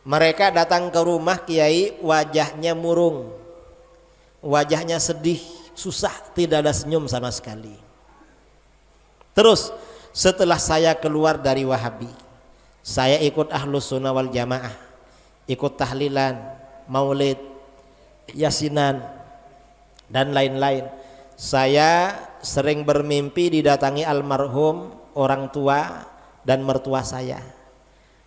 Mereka datang ke rumah Kiai, wajahnya murung, wajahnya sedih, susah, tidak ada senyum sama sekali. Terus setelah saya keluar dari Wahabi, saya ikut Ahlus Sunnah wal Jamaah, ikut tahlilan, maulid, yasinan, dan lain-lain. Saya sering bermimpi didatangi almarhum orang tua dan mertua saya.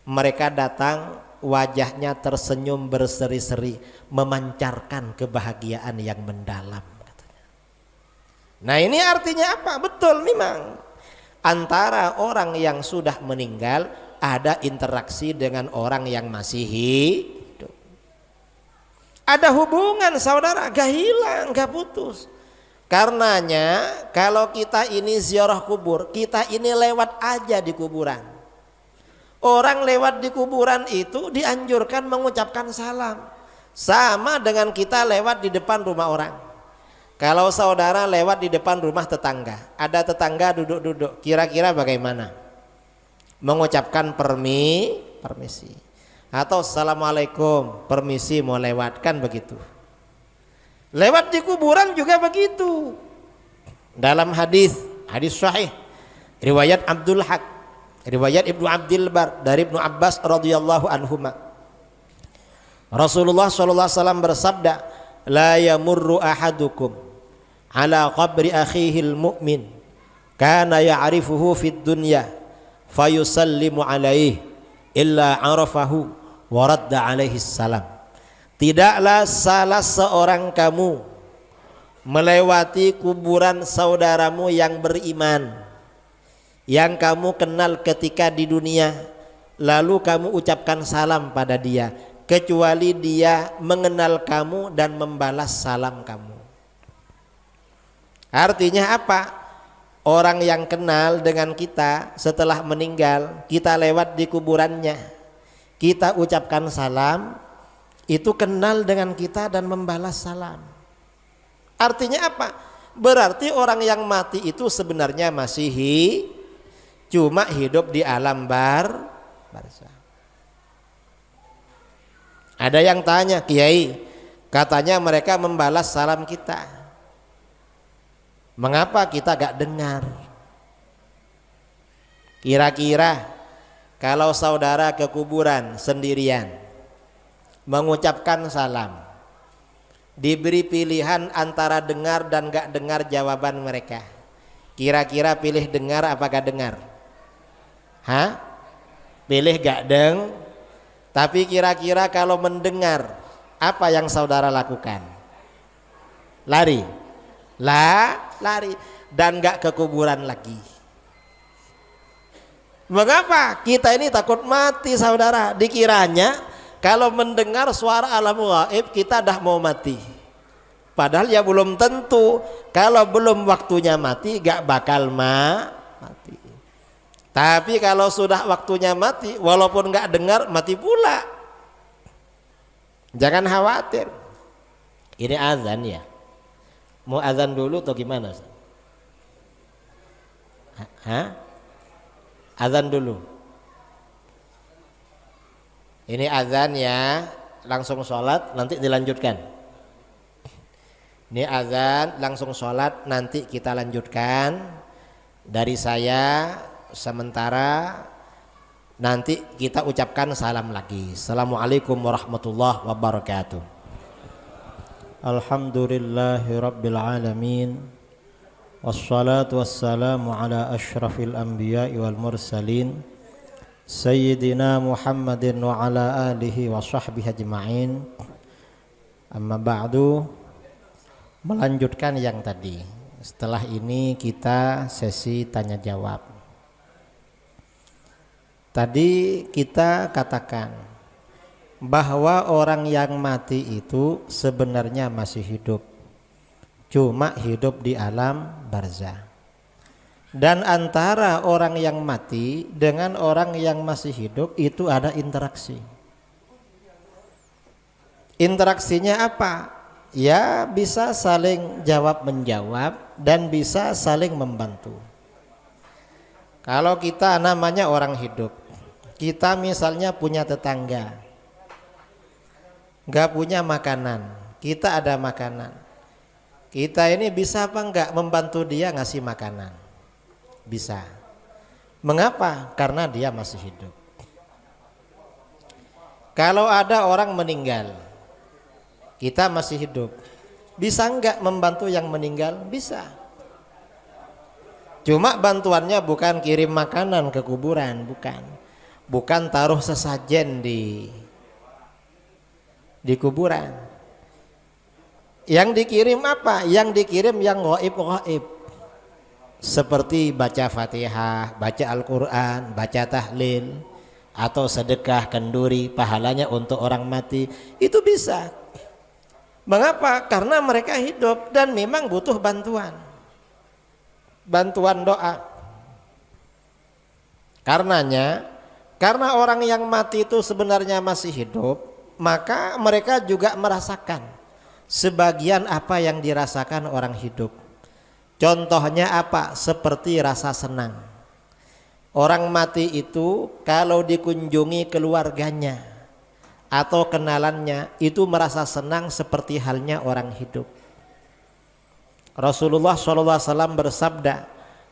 Mereka datang, wajahnya tersenyum berseri-seri, memancarkan kebahagiaan yang mendalam, katanya. Nah ini artinya apa? Betul memang. Antara orang yang sudah meninggal ada interaksi dengan orang yang masih hidup. Ada hubungan saudara, gak hilang, gak putus. Karenanya kalau kita ini ziarah kubur, kita ini lewat aja di kuburan. Orang lewat di kuburan itu dianjurkan mengucapkan salam. Sama dengan kita lewat di depan rumah orang. Kalau saudara lewat di depan rumah tetangga, ada tetangga duduk-duduk, kira-kira bagaimana? Mengucapkan permisi. Atau assalamualaikum, permisi mau lewat, kan begitu. Lewat di kuburan juga begitu. Dalam hadis sahih riwayat Abdul Haq, riwayat Ibnu Abdil Bar dari Ibnu Abbas radhiyallahu anhuma, Rasulullah sallallahu alaihi wasallam bersabda, la yamurru ahadukum ala qabri akhihil mu'min kana ya'rifuhu fid dunya fayusallimu alaihi illa arafahu wa radda alaihi salam. Tidaklah salah seorang kamu melewati kuburan saudaramu yang beriman, yang kamu kenal ketika di dunia, lalu kamu ucapkan salam pada dia, kecuali dia mengenal kamu dan membalas salam kamu. Artinya apa? Orang yang kenal dengan kita setelah meninggal, kita lewat di kuburannya, kita ucapkan salam, itu kenal dengan kita dan membalas salam. Artinya apa? Berarti orang yang mati itu sebenarnya masih cuma hidup di alam barzah. Ada yang tanya, Kiai, katanya mereka membalas salam kita, mengapa kita gak dengar? Kira-kira kalau saudara ke kuburan sendirian mengucapkan salam, diberi pilihan antara dengar dan gak dengar jawaban mereka, kira-kira pilih dengar apa gak dengar? Pilih gak deng. Tapi kira-kira kalau mendengar, apa yang saudara lakukan? Lari dan gak ke kuburan lagi. Mengapa? Kita ini takut mati saudara. Dikiranya kalau mendengar suara alam gaib kita dah mau mati. Padahal ya belum tentu. Kalau belum waktunya mati gak bakal mati. Tapi kalau sudah waktunya mati, walaupun gak dengar, mati pula. Jangan khawatir. Ini azan ya. Mau azan dulu atau gimana? Azan dulu. Ini azan ya, langsung sholat nanti dilanjutkan. Ini azan langsung sholat nanti kita lanjutkan. Dari saya sementara nanti kita ucapkan salam lagi. Assalamualaikum warahmatullahi wabarakatuh. Alhamdulillahi rabbil alamin, wassalatu wassalamu ala ashrafil anbiya'i wal mursalin, Sayyidina Muhammadin wa ala alihi wa sahbihi ajma'in. Amma ba'du. Melanjutkan yang tadi. Setelah ini kita sesi tanya jawab. Tadi kita katakan bahwa orang yang mati itu sebenarnya masih hidup, cuma hidup di alam barzah. Dan antara orang yang mati dengan orang yang masih hidup itu ada interaksi. Interaksinya apa? Ya bisa saling jawab menjawab dan bisa saling membantu. Kalau kita namanya orang hidup, kita misalnya punya tetangga, gak punya makanan, kita ada makanan, kita ini bisa apa enggak membantu dia ngasih makanan? Bisa. Mengapa? Karena dia masih hidup. Kalau ada orang meninggal, kita masih hidup, bisa enggak membantu yang meninggal? Bisa. Cuma bantuannya bukan kirim makanan ke kuburan, bukan. bukan taruh sesajen di kuburan. Yang dikirim apa? Yang dikirim yang ghaib-ghaib. Seperti baca Fatihah, baca Al-Qur'an, baca tahlil, atau sedekah kenduri pahalanya untuk orang mati. Itu bisa. Mengapa? Karena mereka hidup dan memang butuh bantuan doa. Karena orang yang mati itu sebenarnya masih hidup, maka mereka juga merasakan sebagian apa yang dirasakan orang hidup. Contohnya apa? Seperti rasa senang. Orang mati itu kalau dikunjungi keluarganya atau kenalannya itu merasa senang seperti halnya orang hidup. Rasulullah SAW bersabda,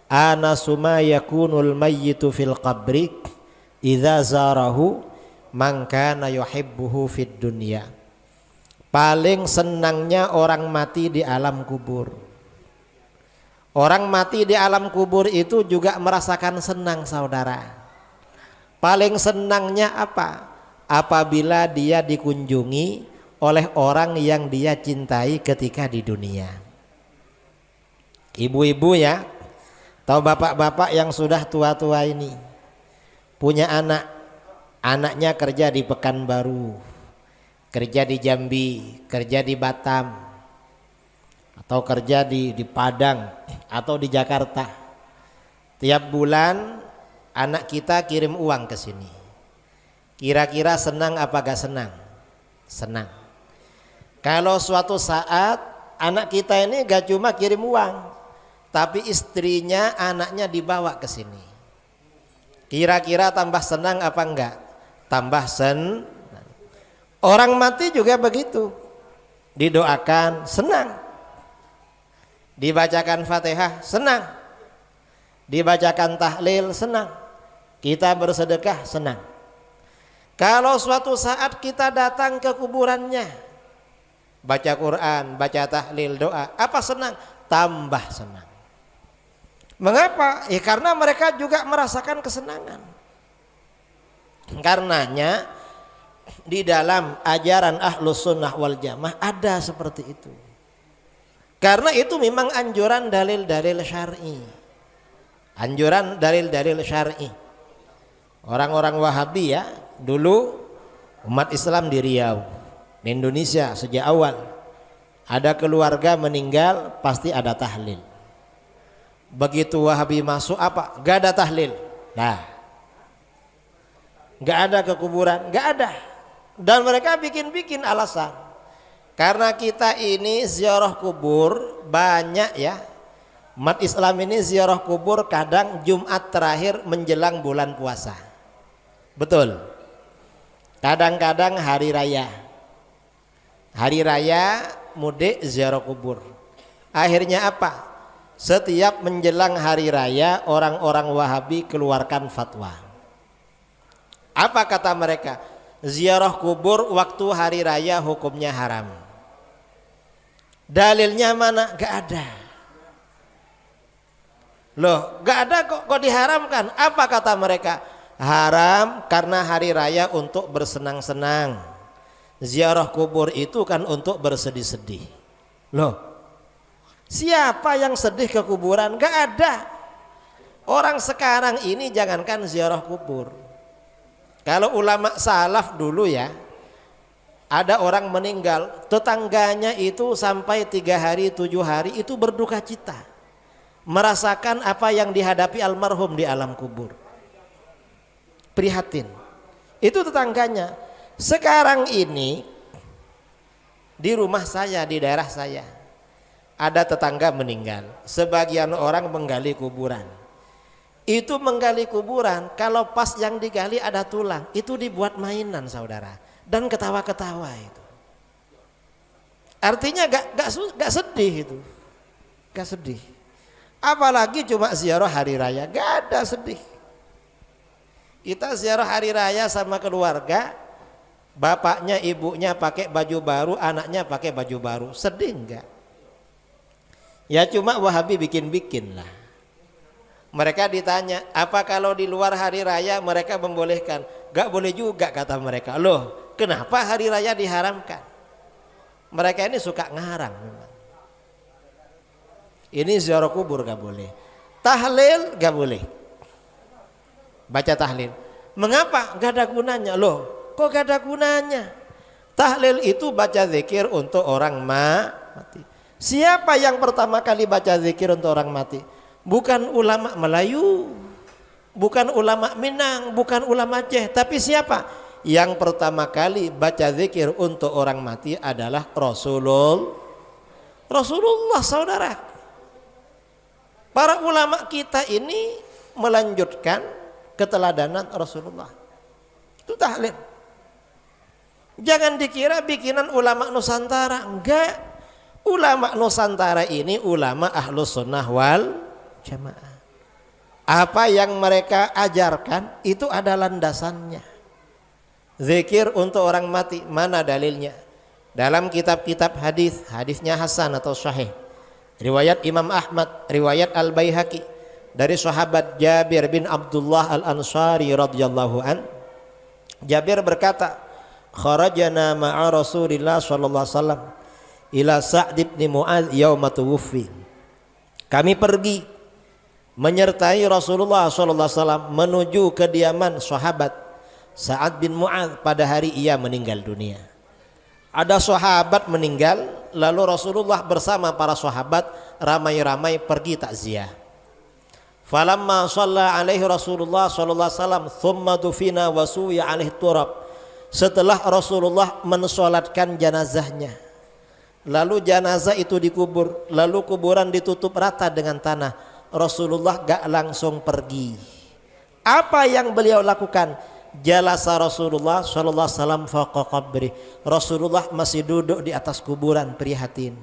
"Ana suma yakunul mayyitu fil qabri idza zarahu man kana yuhibbuhu fid dunya." Paling senangnya orang mati di alam kubur. Orang mati di alam kubur itu juga merasakan senang, saudara. Paling senangnya apa? Apabila dia dikunjungi oleh orang yang dia cintai ketika di dunia. Ibu-ibu ya, atau bapak-bapak yang sudah tua-tua ini punya anaknya kerja di Pekanbaru, kerja di Jambi, kerja di Batam, atau kerja di Padang atau di Jakarta. Tiap bulan anak kita kirim uang ke sini. Kira-kira senang apa gak senang? Senang. Kalau suatu saat anak kita ini gak cuma kirim uang, tapi istrinya, anaknya dibawa ke sini, kira-kira tambah senang apa enggak? Tambah senang. Orang mati juga begitu. Didoakan, senang. Dibacakan Fatihah, senang. Dibacakan tahlil, senang. Kita bersedekah, senang. Kalau suatu saat kita datang ke kuburannya, baca Quran, baca tahlil, doa, apa senang? Tambah senang. Mengapa? Ya karena mereka juga merasakan kesenangan. Karenanya di dalam ajaran Ahlus Sunnah wal Jamaah ada seperti itu. Karena itu memang anjuran dalil-dalil syar'i. Anjuran dalil-dalil syar'i. Orang-orang Wahabi ya, dulu umat Islam di Riau, di Indonesia sejak awal ada keluarga meninggal pasti ada tahlil. Begitu Wahabi masuk apa? Gak ada tahlil. Nah, gak ada ke kuburan, gak ada. Dan mereka bikin-bikin alasan. Karena kita ini ziarah kubur banyak ya. Umat Islam ini ziarah kubur kadang Jumat terakhir menjelang bulan puasa. Betul. Kadang-kadang hari raya. Hari raya mudik ziarah kubur. Akhirnya apa? Setiap menjelang hari raya orang-orang Wahabi keluarkan fatwa. Apa kata mereka? Ziarah kubur waktu hari raya hukumnya haram. Dalilnya mana? Gak ada. Loh, gak ada kok diharamkan. Apa kata mereka? Haram karena hari raya untuk bersenang-senang. Ziarah kubur itu kan untuk bersedih-sedih. Loh, siapa yang sedih ke kuburan? Gak ada. Orang sekarang ini jangankan ziarah kubur. Kalau ulama salaf dulu ya, ada orang meninggal, tetangganya itu sampai 3 hari 7 hari itu berduka cita, merasakan apa yang dihadapi almarhum di alam kubur. Prihatin. Itu tetangganya. Sekarang ini di rumah saya, di daerah saya, ada tetangga meninggal. Sebagian orang menggali kuburan. Itu menggali kuburan, kalau pas yang digali ada tulang, itu dibuat mainan, saudara, dan ketawa-ketawa itu. Artinya gak sedih itu, gak sedih. Apalagi cuma ziarah hari raya, gak ada sedih. Kita ziarah hari raya sama keluarga, bapaknya ibunya pakai baju baru, anaknya pakai baju baru, sedih enggak? Ya cuma Wahabi bikin-bikin lah. Mereka ditanya, apa kalau di luar hari raya mereka membolehkan? Gak boleh juga kata mereka. Loh, kenapa hari raya diharamkan? Mereka ini suka ngarang memang. Ini ziarah kubur gak boleh. Tahlil gak boleh. Baca tahlil. Mengapa? Gak ada gunanya. Loh, kok gak ada gunanya? Tahlil itu baca zikir untuk orang mati. Siapa yang pertama kali baca zikir untuk orang mati? Bukan ulama Melayu, bukan ulama Minang, bukan ulama Aceh, tapi siapa? Yang pertama kali baca zikir untuk orang mati adalah Rasulullah, saudara. Para ulama kita ini melanjutkan keteladanan Rasulullah. Itu tahlil. Jangan dikira bikinan ulama Nusantara. Enggak. Ulama Nusantara ini ulama Ahlus Sunnah wal Jamaah. Apa yang mereka ajarkan itu ada landasannya. Zikir untuk orang mati, mana dalilnya? Dalam kitab-kitab hadis, hadisnya hasan atau sahih. Riwayat Imam Ahmad, riwayat Al-Baihaqi dari sahabat Jabir bin Abdullah Al-Ansari radhiyallahu an. Jabir berkata, kharajana ma'a Rasulillah sallallahu alaihi wasallam ila Sa'd bin Mu'adz yauma tuwfi. Kami pergi menyertai Rasulullah sallallahu alaihi wasallam menuju kediaman sahabat Sa'ad bin Mu'adz pada hari ia meninggal dunia. Ada sahabat meninggal, lalu Rasulullah bersama para sahabat ramai-ramai pergi takziah. Falamma shalla alaihi Rasulullah sallallahu alaihi wasallam thumma dufina wa suya alaihi turab. Setelah Rasulullah mensolatkan jenazahnya, lalu jenazah itu dikubur, lalu kuburan ditutup rata dengan tanah, Rasulullah gak langsung pergi. Apa yang beliau lakukan? Jalasa Rasulullah sallallahu alaihi wasallam faqa qabri. Rasulullah masih duduk di atas kuburan prihatin.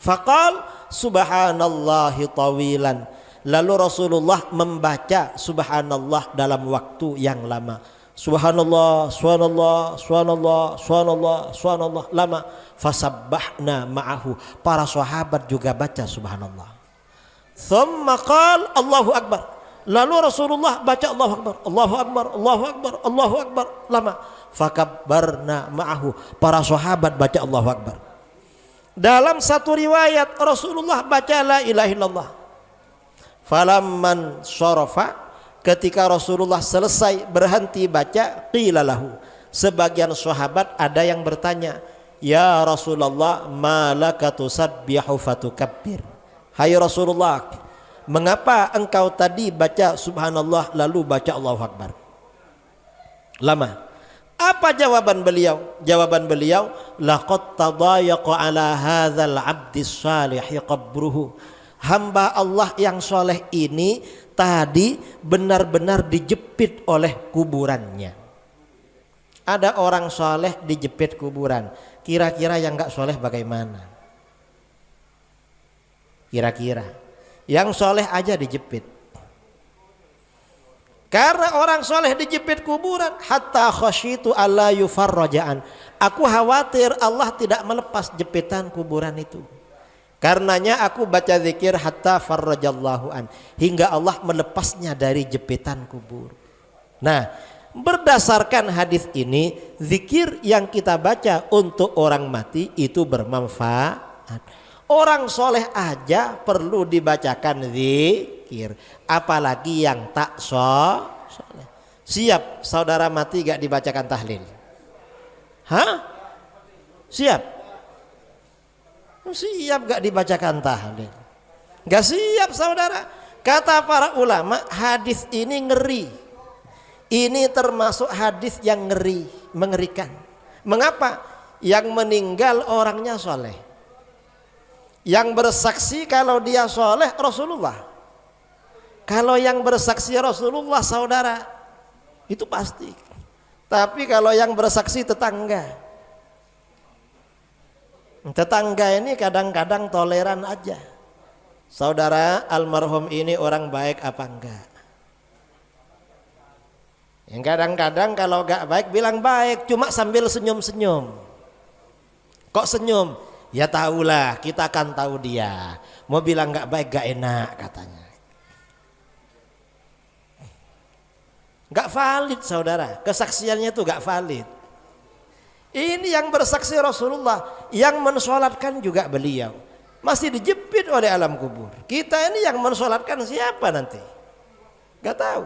Faqal subhanallahi tawilan. Lalu Rasulullah membaca subhanallah dalam waktu yang lama. Subhanallah, subhanallah, subhanallah, subhanallah, subhanallah, lama. Fasabbahna ma'ahu. Para sahabat juga baca subhanallah. Thumma qala Allahu akbar. Lalu Rasulullah baca Allahu akbar, Allahu akbar, Allahu akbar, Allahu akbar, lama. Fakabbarna ma'ahu. Para sahabat baca Allahu akbar. Dalam satu riwayat Rasulullah baca la ilaha illallah. Falamman syarafa, ketika Rasulullah selesai berhenti baca, qila lahu. Sebagian sahabat ada yang bertanya, ya Rasulullah, ma laka tusabbihu fatukabbir. Hai Rasulullah, mengapa engkau tadi baca subhanallah lalu baca Allahu akbar lama? Apa jawaban beliau? Jawaban beliau, laqad tadayaqa ala hadzal abdis salih qabruhu. Hamba Allah yang soleh ini tadi benar-benar dijepit oleh kuburannya. Ada orang soleh dijepit kuburan. Kira-kira yang enggak soleh bagaimana? Kira-kira yang soleh aja dijepit. Karena orang soleh dijepit kuburan, hatta khasyitu alla yufarraja'an. Aku khawatir Allah tidak melepas jepitan kuburan itu. Karenanya aku baca zikir hatta farrajallahu an, hingga Allah melepasnya dari jepitan kubur. Nah, berdasarkan hadis ini, zikir yang kita baca untuk orang mati itu bermanfaat. Orang soleh aja perlu dibacakan zikir, apalagi yang tak soleh. Siap saudara mati gak dibacakan tahlil? Hah? Siap? Siap gak dibacakan tahlil? Gak siap saudara. Kata para ulama, hadis ini ngeri. Ini termasuk hadis yang ngeri, mengerikan. Mengapa? Yang meninggal orangnya soleh. Yang bersaksi kalau dia soleh Rasulullah. Kalau yang bersaksi Rasulullah saudara, itu pasti. Tapi kalau yang bersaksi tetangga ini kadang-kadang toleran aja. Saudara, almarhum ini orang baik apa enggak? Yang kadang-kadang kalau enggak baik bilang baik, cuma sambil senyum-senyum. Kok senyum? Ya tahulah, kita akan tahu dia. Mau bilang gak baik gak enak katanya. Nggak valid saudara, kesaksiannya itu nggak valid. Ini yang bersaksi Rasulullah, yang mensolatkan juga beliau, masih dijepit oleh alam kubur. Kita ini yang mensolatkan siapa nanti? Nggak tahu.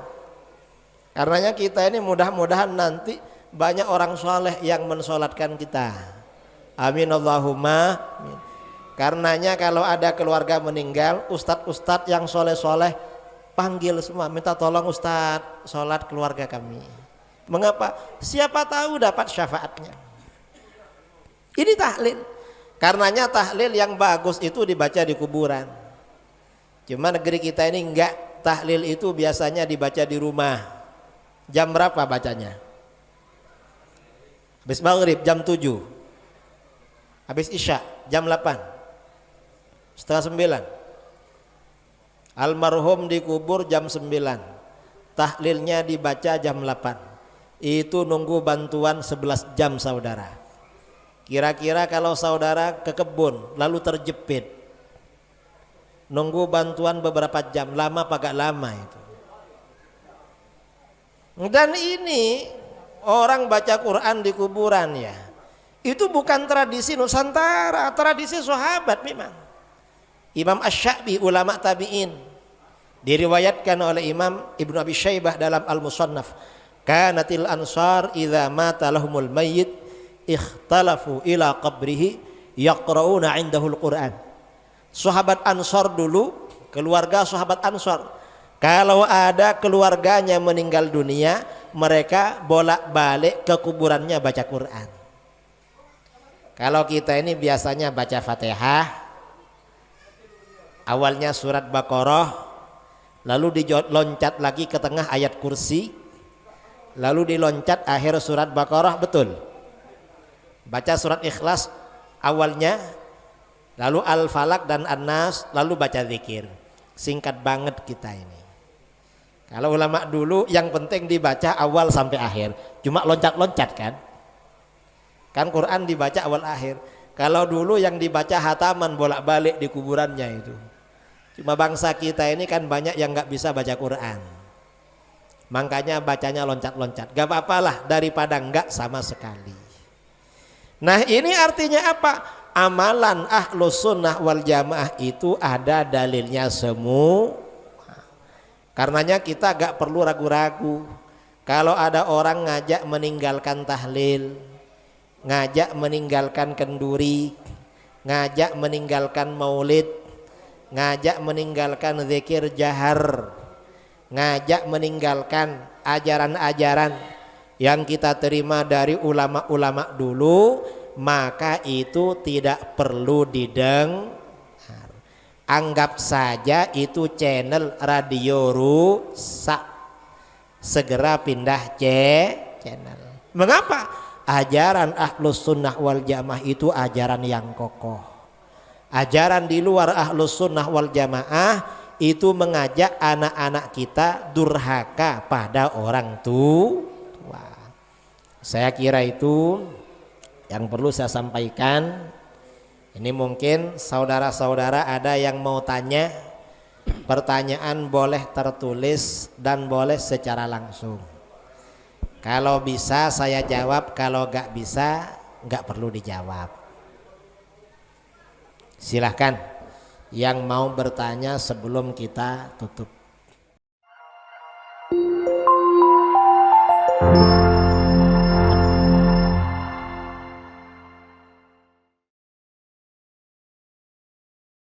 Karenanya kita ini mudah-mudahan nanti banyak orang soleh yang mensolatkan kita. Amin Allahumma. Amin. Karenanya kalau ada keluarga meninggal, ustadz-ustadz yang soleh-soleh panggil semua, minta tolong ustadz sholat keluarga kami. Mengapa? Siapa tahu dapat syafaatnya. Ini tahlil. Karenanya tahlil yang bagus itu dibaca di kuburan. Cuma negeri kita ini enggak, tahlil itu biasanya dibaca di rumah. Jam berapa bacanya? Habis maghrib jam 7. Habis isya jam 8. Setengah 9. Almarhum dikubur jam 9, tahlilnya dibaca jam 8. Itu nunggu bantuan 11 jam saudara. Kira-kira kalau saudara ke kebun lalu terjepit, nunggu bantuan beberapa jam, lama apa gak lama itu. Dan ini orang baca Quran di kuburan ya, itu bukan tradisi Nusantara, tradisi sahabat memang. Imam Asy-Sya'bi, ulama tabi'in, diriwayatkan oleh Imam Ibnu Abi Syaibah dalam Al-Musannaf, kanatil ansar idza mata lahumul mayyit ikhtalafu ila qabrihi yaqra'una 'indahul Qur'an. Sahabat Ansar dulu, keluarga sahabat Ansar, kalau ada keluarganya meninggal dunia, mereka bolak-balik ke kuburannya baca Quran. Kalau kita ini biasanya baca Fatihah, awalnya surat Baqarah, lalu diloncat lagi ke tengah ayat kursi, lalu diloncat akhir surat Baqarah, betul? Baca surat Ikhlas awalnya, lalu Al-Falaq dan An-Nas, lalu baca zikir. Singkat banget kita ini. Kalau ulama dulu yang penting dibaca awal sampai akhir, cuma loncat-loncat kan? Kan Quran dibaca awal akhir. Kalau dulu yang dibaca hataman bolak-balik di kuburannya itu. Cuma bangsa kita ini kan banyak yang nggak bisa baca Quran, makanya bacanya loncat-loncat. Gak apa-apalah daripada nggak sama sekali. Nah ini artinya apa? Amalan Ahlus Sunnah wal Jamaah itu ada dalilnya semua. Karenanya kita gak perlu ragu-ragu. Kalau ada orang ngajak meninggalkan tahlil, ngajak meninggalkan kenduri, ngajak meninggalkan maulid, ngajak meninggalkan zikir jahar, ngajak meninggalkan ajaran-ajaran yang kita terima dari ulama-ulama dulu, maka itu tidak perlu didengar. Anggap saja itu channel radio rusak, segera pindah channel. Mengapa? Ajaran Ahlus Sunnah wal Jamaah itu ajaran yang kokoh. Ajaran di luar Ahlus Sunnah wal Jamaah itu mengajak anak-anak kita durhaka pada orang tua. Saya kira itu yang perlu saya sampaikan. Ini mungkin saudara-saudara ada yang mau tanya, pertanyaan boleh tertulis dan boleh secara langsung. Kalau bisa saya jawab, kalau gak bisa gak perlu dijawab. Silahkan yang mau bertanya sebelum kita tutup.